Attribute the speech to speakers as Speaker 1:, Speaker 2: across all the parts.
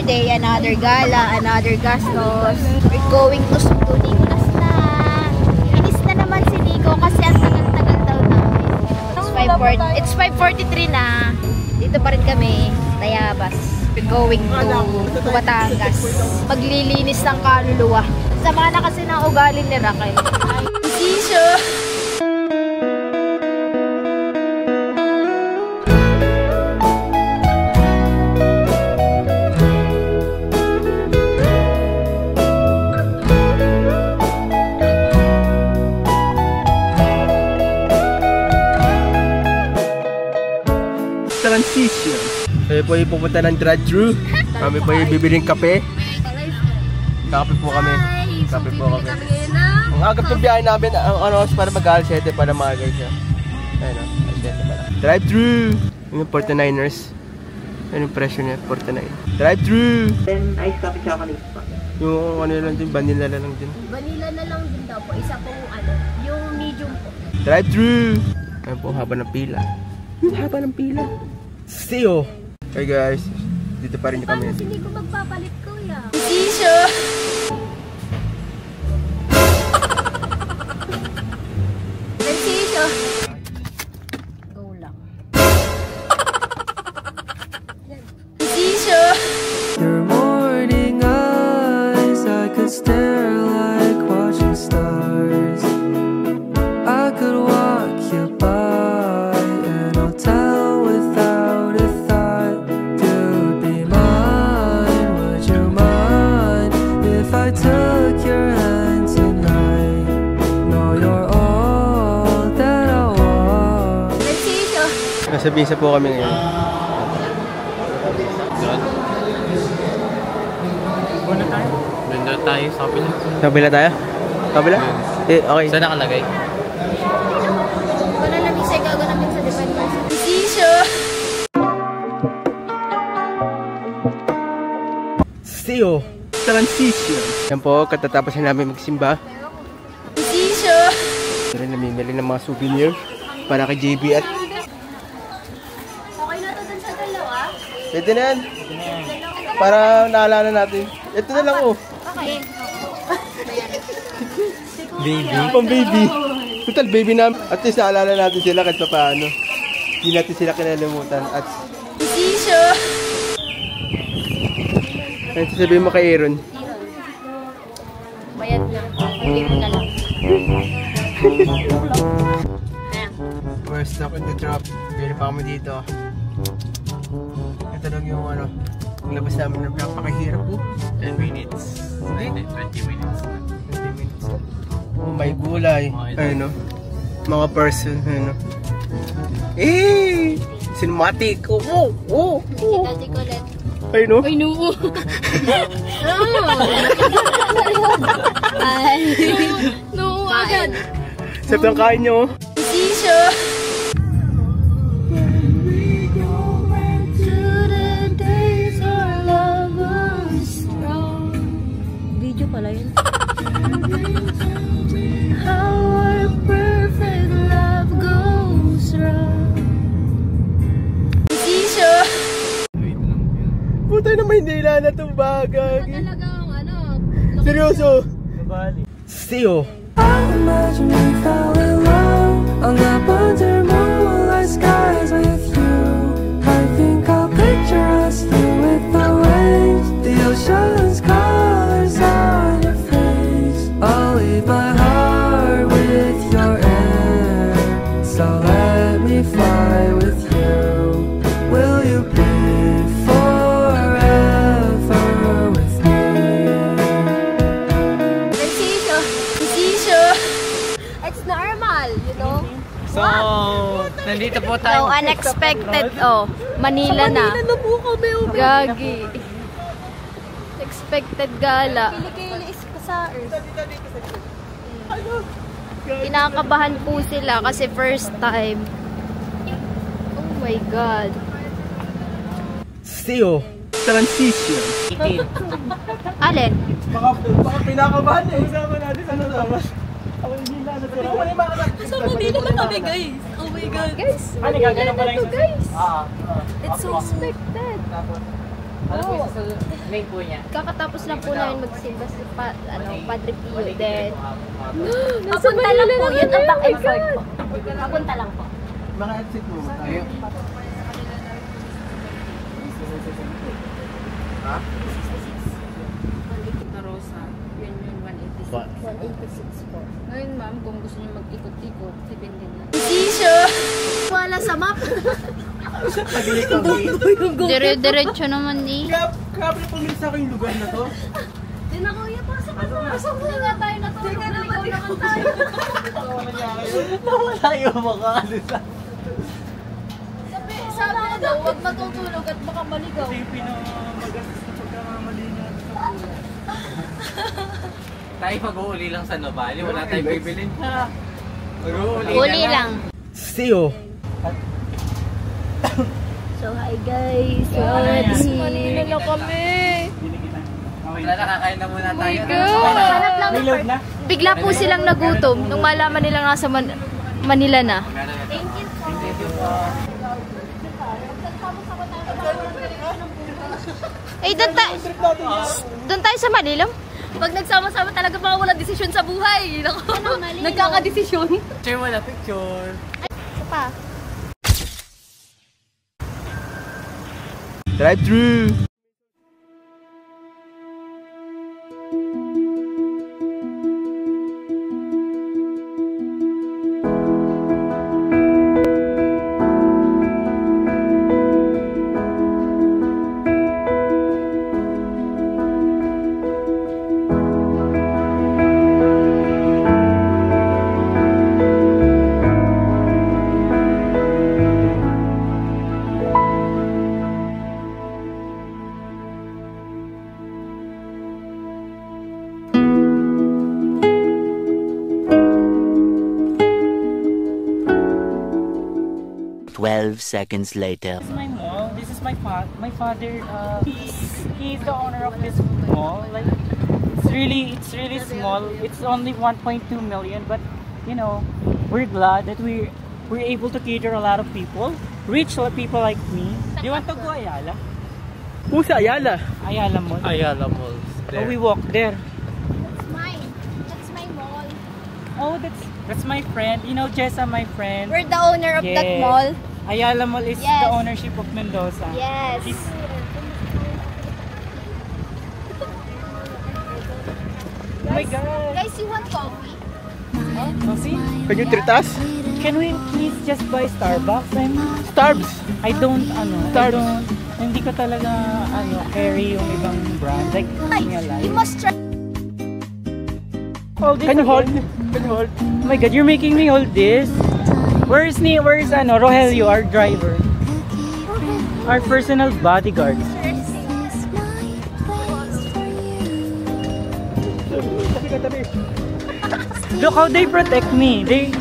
Speaker 1: day, another gala, another gastos. We're going to Cebu, Nicolas na. Inis na naman si Nico kasi ang tagal-tagal daw namin. It's 5:43 na. Dito pa rin kami, Tayabas. We're going to Batangas. Maglilinis ng kaluluwa. Sama na kasi ng ugali ni Raquel. Sisyo!
Speaker 2: Transition. Kami po yung pupunta ng drive-thru. Kami po yung bibiling kape. Kape po kami. Kape po kami. Ang agap ng biyahe namin, ang para mag-alas 7 para maagay siya. Ayun o, drive-thru. Yung 49ers. Ano yung presyo niya? 49. Drive-thru.
Speaker 3: Then, ice coffee chocolate pa.
Speaker 2: Yung ano lang din, vanilla na lang din.
Speaker 1: Vanilla na lang din daw po. Isa pong ano, yung medium po.
Speaker 2: Drive-thru. Ayun po, haba ng pila. Haba ng pila. Siyo! Hey guys, dito pa rin kami.
Speaker 1: Paano hindi ko magpapalit kuya? Sisyo! Sisyo! Go lang. Sisyo!
Speaker 4: Your morning eyes, I could stare like watching stars. I could walk you by an hotel without a thought. You'd be mine, would you mind if I took your hand tonight? No, you're all that I want.
Speaker 2: Nasa Visa po kami ngayon.
Speaker 5: Muna tayo. Ganda tayo sa kabila.
Speaker 2: Sa kabila tayo? Kabila? Eh, okay.
Speaker 5: Saan nakalagay?
Speaker 1: Wala lang isa gago namin sa department. Sisyo!
Speaker 2: Siyo! Transition! Yan po, katatapos na namin magsimba.
Speaker 1: Sisyo!
Speaker 2: Pero namimili ng mga souvenir para kay JB at...
Speaker 1: Okay na to dun sa dalawa?
Speaker 2: Pwede na yan. Para naalala natin. Ito na lang oh.
Speaker 1: Okay.
Speaker 5: Baby.
Speaker 2: Pang baby. Total baby na. At least naalala natin sila kahit pa paano. Hindi natin sila kinalimutan. At...
Speaker 1: Sisyo!
Speaker 2: Ano sasabihin mo kay Aaron?
Speaker 1: Bayad na. Hindi mo na lang.
Speaker 2: We're stuck in the trap. Bili pa kami dito. Ito lang yung ano. Ang labas namin na napakahirap po.
Speaker 5: 10 minutes. 20 minutes.
Speaker 2: 20 minutes. Oh, may gulay. Ayun no. Mga person. Ayun no. Eh! Cinematic! Oh! Oh! Oh!
Speaker 1: Tikulit.
Speaker 2: Ayun no.
Speaker 1: Ay, no! Ay! No! Agad!
Speaker 2: Sarap ng kain nyo.
Speaker 1: Sisyo! Video pala yun. How our perfect love goes wrong. Sisyo!
Speaker 2: Puta na may nila na itong bagay.
Speaker 1: Talagang ano?
Speaker 2: Seryoso? Siyo!
Speaker 4: I imagine we fell in love on the under moonlight skies with you. I think I'll picture us here with the waves, the ocean's colors on your face. I'll leave my heart with your air, so let me fly with you. Will you be forever with me?
Speaker 1: It's normal, you know?
Speaker 5: So, nandito po tayo.
Speaker 1: So, unexpected, oh. Manila na. Manila na po kami, Gagi. Expected gala. Kilikili is sa earth. Kinakabahan po sila kasi first time. Oh my God.
Speaker 2: Siyo! Transition!
Speaker 1: Alin?
Speaker 2: Baka pinakabahan eh. Usama natin sa nasamas. Ako hindi na natira.
Speaker 1: Sa Manila na kami, guys. Oh my God. Guys,
Speaker 5: Ano, gagano'n pala yung
Speaker 1: guys.
Speaker 5: Ah.
Speaker 1: It's so expected.
Speaker 5: Ano po yung sa lane po niya?
Speaker 1: Kakatapos lang po namin magsimba sa Padre Pio. Then,
Speaker 6: Papunta lang po, yun ang back and forth po. Papunta lang po.
Speaker 2: Mga exit mo. Tayo. Ha?
Speaker 6: Na Rosa, yun yung 186.
Speaker 1: 186 po.
Speaker 6: Ngayon ma'am, kung gusto niyo mag-ikot-ikot, 7 din na.
Speaker 1: Decision! Wala sa map. Dire-diretso naman eh.
Speaker 2: Grabe na pang sa yung lugar na to.
Speaker 6: Di na kuya, pasok na po. Pasok na nga tayo natulog. Teka naman, naman tayo.
Speaker 5: Nawala yung mga ano sa...
Speaker 6: Sabi na daw, huwag matutulog at baka maligaw.
Speaker 5: Tayo mag-uuli lang sa Nobali. Wala tayong bibilin pa. Mag-uuli
Speaker 1: Uli lang.
Speaker 2: See you.
Speaker 1: So hi guys. What's Manila na kami.
Speaker 5: Wala, nakakain na muna tayo.
Speaker 1: Hanap lang ng bigla po silang nagutom nung malaman nilang nasa Manila na. Eh, doon tayo sa Manila.
Speaker 6: Pag nagsama-sama talaga baka walang desisyon sa buhay. Nagkakadesisyon.
Speaker 5: Picture mo na, picture.
Speaker 1: Isa pa.
Speaker 2: Drive-thru.
Speaker 7: Seconds later.
Speaker 8: This is my mall. This is my father. He's the owner of this mall. Like it's really small. It's only 1.2 million, but you know, we're glad that we're able to cater a lot of people, rich people like me. Do you want to go Ayala?
Speaker 2: Who's Ayala?
Speaker 8: Ayala Mall.
Speaker 5: Ayala Mall.
Speaker 8: Oh, we walk there.
Speaker 1: That's mine. That's my mall.
Speaker 8: Oh, that's my friend. You know, Jessa, my friend.
Speaker 1: We're the owner of that
Speaker 8: Yeah.
Speaker 1: mall.
Speaker 8: Ayala Mall is
Speaker 1: Yes.
Speaker 8: the ownership of Mendoza.
Speaker 1: Yes.
Speaker 8: Oh my God.
Speaker 1: Guys, you want coffee?
Speaker 8: Oh, see?
Speaker 2: Can you treat us?
Speaker 8: Can we please just buy Starbucks?
Speaker 2: Starbucks.
Speaker 8: I don't, hindi ko talaga, carry yung ibang brand. Like,
Speaker 1: You must try.
Speaker 8: hold this
Speaker 2: Can you hold?
Speaker 8: again.
Speaker 2: Can you hold?
Speaker 8: Oh my God, you're making me hold this. Where's Rogelio, our driver? Our personal bodyguard. Look how they protect me.
Speaker 2: This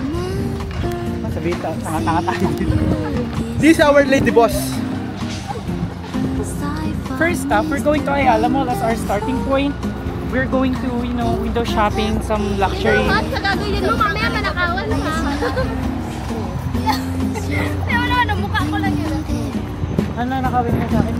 Speaker 2: is our lady boss.
Speaker 8: First up, we're going to Ayala Mall as our starting point. We're going to, window shopping, some luxury.
Speaker 6: Kagagawin mo, mamaya manakawan na ha. Wala, mukha ko lang yun.
Speaker 8: Ano, nakawin mo sa akin?